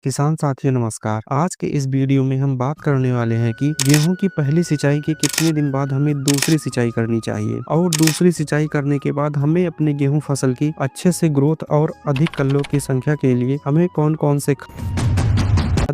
किसान साथियों नमस्कार। आज के इस वीडियो में हम बात करने वाले हैं कि गेहूं की पहली सिंचाई के कितने दिन बाद हमें दूसरी सिंचाई करनी चाहिए और दूसरी सिंचाई करने के बाद हमें अपने गेहूं फसल की अच्छे से ग्रोथ और अधिक कल्लों की संख्या के लिए हमें कौन कौन से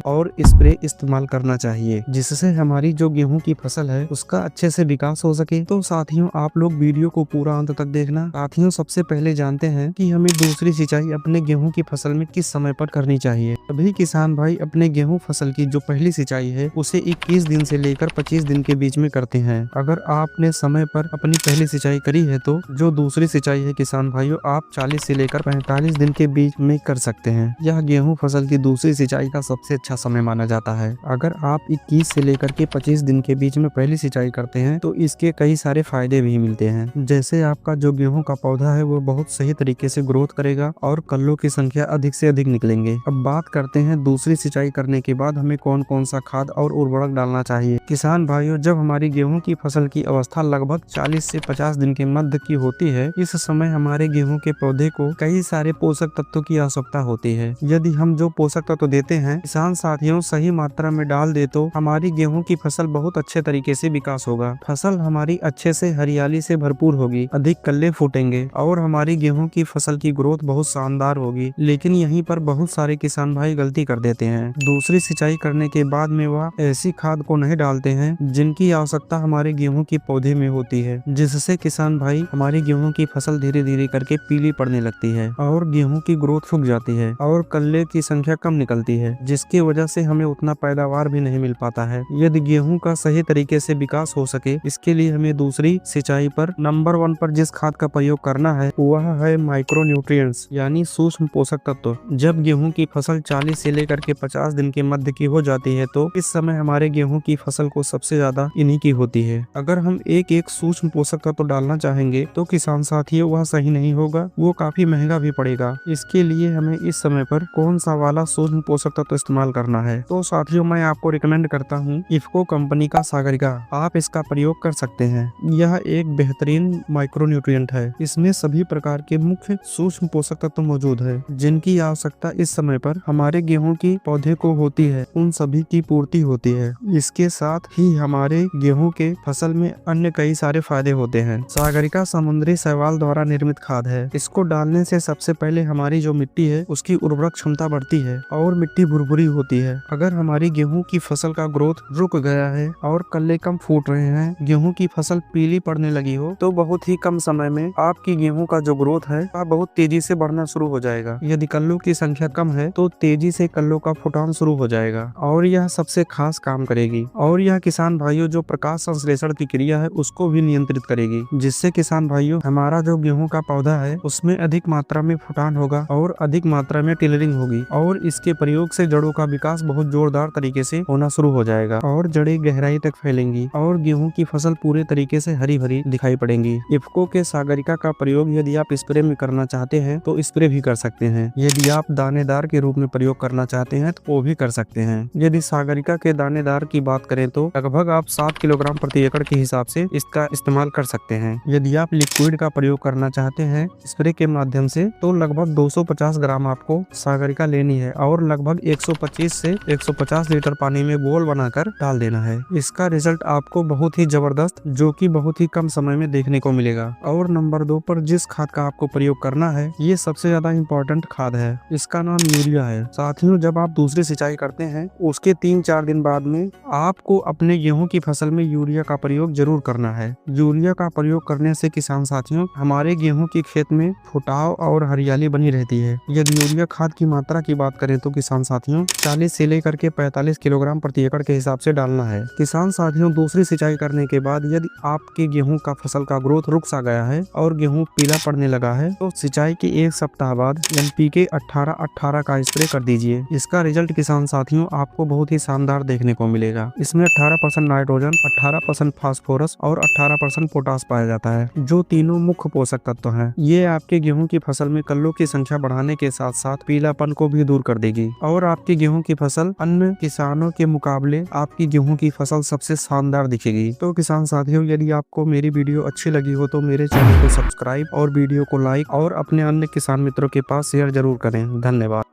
और स्प्रे इस्तेमाल करना चाहिए जिससे हमारी जो गेहूं की फसल है उसका अच्छे से विकास हो सके। तो साथियों आप लोग वीडियो को पूरा अंत तक देखना। साथियों सबसे पहले जानते हैं कि हमें दूसरी सिंचाई अपने गेहूं की फसल में किस समय पर करनी चाहिए। सभी किसान भाई अपने गेहूं फसल की जो पहली सिंचाई है उसे 21 दिन से लेकर 25 दिन के बीच में करते हैं। अगर आपने समय पर अपनी पहली सिंचाई करी है तो जो दूसरी सिंचाई है किसान भाइयों आप 40 से लेकर 45 दिन के बीच में कर सकते हैं। यह गेहूं फसल की दूसरी सिंचाई का सबसे अच्छा समय माना जाता है। अगर आप 21 से लेकर के 25 दिन के बीच में पहली सिंचाई करते हैं तो इसके कई सारे फायदे भी मिलते हैं। जैसे आपका जो गेहूं का पौधा है वो बहुत सही तरीके से ग्रोथ करेगा और कल्लों की संख्या अधिक से अधिक निकलेंगे। अब बात करते हैं दूसरी सिंचाई करने के बाद हमें कौन कौन सा खाद और उर्वरक डालना चाहिए। किसान भाइयों जब हमारी गेहूं की फसल की अवस्था लगभग 40 से 50 दिन के मध्य की होती है इस समय हमारे गेहूं के पौधे को कई सारे पोषक तत्वों की आवश्यकता होती है। यदि हम जो पोषक तत्व देते हैं किसान साथियों सही मात्रा में डाल दे तो हमारी गेहूं की फसल बहुत अच्छे तरीके से विकास होगा। फसल हमारी अच्छे से हरियाली से भरपूर होगी, अधिक कल्ले फूटेंगे और हमारी गेहूं की फसल की ग्रोथ बहुत शानदार होगी। लेकिन यहीं पर बहुत सारे किसान भाई गलती कर देते हैं। दूसरी सिंचाई करने के बाद में वह ऐसी खाद को नहीं डालते हैं जिनकी आवश्यकता हमारे गेहूं की पौधे में होती है, जिससे किसान भाई हमारी गेहूं की फसल धीरे धीरे करके पीली पड़ने लगती है और गेहूं की ग्रोथ रुक जाती है और कल्ले की संख्या कम निकलती है, जिसकी वजह से हमें उतना पैदावार भी नहीं मिल पाता है। यदि गेहूं का सही तरीके से विकास हो सके इसके लिए हमें दूसरी सिंचाई पर नंबर 1 पर जिस खाद का प्रयोग करना है वह है माइक्रो न्यूट्रिएंट्स यानी सूक्ष्म पोषक तत्व। जब गेहूं की फसल 40 से लेकर के 50 दिन के मध्य की हो जाती है तो इस समय हमारे गेहूं की फसल को सबसे ज्यादा इन्हीं की होती है। अगर हम एक सूक्ष्म पोषक तत्व डालना चाहेंगे तो किसान साथियों वह सही नहीं होगा, वो काफी महंगा भी पड़ेगा। इसके लिए हमें इस समय पर कौन सा वाला सूक्ष्म पोषक तत्व इस्तेमाल करना है तो साथियों मैं आपको रिकमेंड करता हूं इफको कंपनी का सागरिका, आप इसका प्रयोग कर सकते हैं। यह एक बेहतरीन माइक्रो न्यूट्रिएंट है। इसमें सभी प्रकार के मुख्य सूक्ष्म पोषक तत्व मौजूद है जिनकी आवश्यकता इस समय पर हमारे गेहूं की पौधे को होती है, उन सभी की पूर्ति होती है। इसके साथ ही हमारे गेहूं के फसल में अन्य कई सारे फायदे होते हैं। सागरिका समुद्री शैवाल द्वारा निर्मित खाद है। इसको डालने से सबसे पहले हमारी जो मिट्टी है उसकी उर्वरक क्षमता बढ़ती है और मिट्टी भुरभुरी होती है। अगर हमारी गेहूं की फसल का ग्रोथ रुक गया है और कल्ले कम फूट रहे हैं, गेहूं की फसल पीली पड़ने लगी हो तो बहुत ही कम समय में आपकी गेहूं का जो ग्रोथ है वह बहुत तेजी से बढ़ना शुरू हो जाएगा। यदि कल्लों की संख्या कम है तो तेजी से कल्लों का फुटान शुरू हो जाएगा और यह सबसे खास काम करेगी। और यह किसान भाइयों जो प्रकाश संश्लेषण की क्रिया है उसको भी नियंत्रित करेगी, जिससे किसान भाइयों हमारा जो गेहूं का पौधा है उसमें अधिक मात्रा में फुटान होगा और अधिक मात्रा में टिलरिंग होगी और इसके प्रयोग से जड़ों का विकास बहुत जोरदार तरीके से होना शुरू हो जाएगा और जड़ें गहराई तक फैलेंगी और गेहूं की फसल पूरे तरीके से हरी भरी दिखाई पड़ेंगी। इफको के सागरिका का प्रयोग यदि आप स्प्रे में करना चाहते हैं तो स्प्रे भी कर सकते हैं। यदि आप दानेदार के रूप में प्रयोग करना चाहते हैं तो वो भी कर सकते हैं। यदि सागरिका के दानेदार की बात करें तो लगभग आप 7 किलोग्राम प्रति एकड़ के हिसाब से इसका इस्तेमाल कर सकते हैं। यदि आप लिक्विड का प्रयोग करना चाहते हैं स्प्रे के माध्यम से तो लगभग 250 ग्राम आपको सागरिका लेनी है और लगभग 125 से 150 लीटर पानी में घोल बनाकर डाल देना है। इसका रिजल्ट आपको बहुत ही जबरदस्त जो कि बहुत ही कम समय में देखने को मिलेगा। और नंबर 2 पर जिस खाद का आपको प्रयोग करना है ये सबसे ज्यादा इम्पोर्टेंट खाद है, इसका नाम यूरिया है। साथियों जब आप दूसरी सिंचाई करते हैं उसके 3-4 दिन बाद में आपको अपने गेहूं की फसल में यूरिया का प्रयोग जरूर करना है। यूरिया का प्रयोग करने से किसान साथियों हमारे गेहूं की खेत में फुटाव और हरियाली बनी रहती है। यदि यूरिया खाद की मात्रा की बात करें तो किसान साथियों 40 से लेकर के 45 किलोग्राम प्रति एकड़ के हिसाब से डालना है। किसान साथियों दूसरी सिंचाई करने के बाद यदि आपके गेहूं का फसल का ग्रोथ रुक सा गया है और गेहूं पीला पड़ने लगा है तो सिंचाई के 1 सप्ताह बाद NPK 18-18 का स्प्रे कर दीजिए। इसका रिजल्ट किसान साथियों आपको बहुत ही शानदार देखने को मिलेगा। इसमें 18% नाइट्रोजन, 18% फास्फोरस और 18% पोटास पाया जाता है, जो तीनों मुख्य पोषक तत्व हैं। ये आपके गेहूं की फसल में कल्लों की संख्या बढ़ाने के साथ साथ पीलापन को भी दूर कर देगी और आपकी गेहूं की फसल अन्य किसानों के मुकाबले आपकी गेहूं की फसल सबसे शानदार दिखेगी। तो किसान साथियों यदि आपको मेरी वीडियो अच्छी लगी हो तो मेरे चैनल को सब्सक्राइब और वीडियो को लाइक और अपने अन्य किसान मित्रों के पास शेयर जरूर करें। धन्यवाद।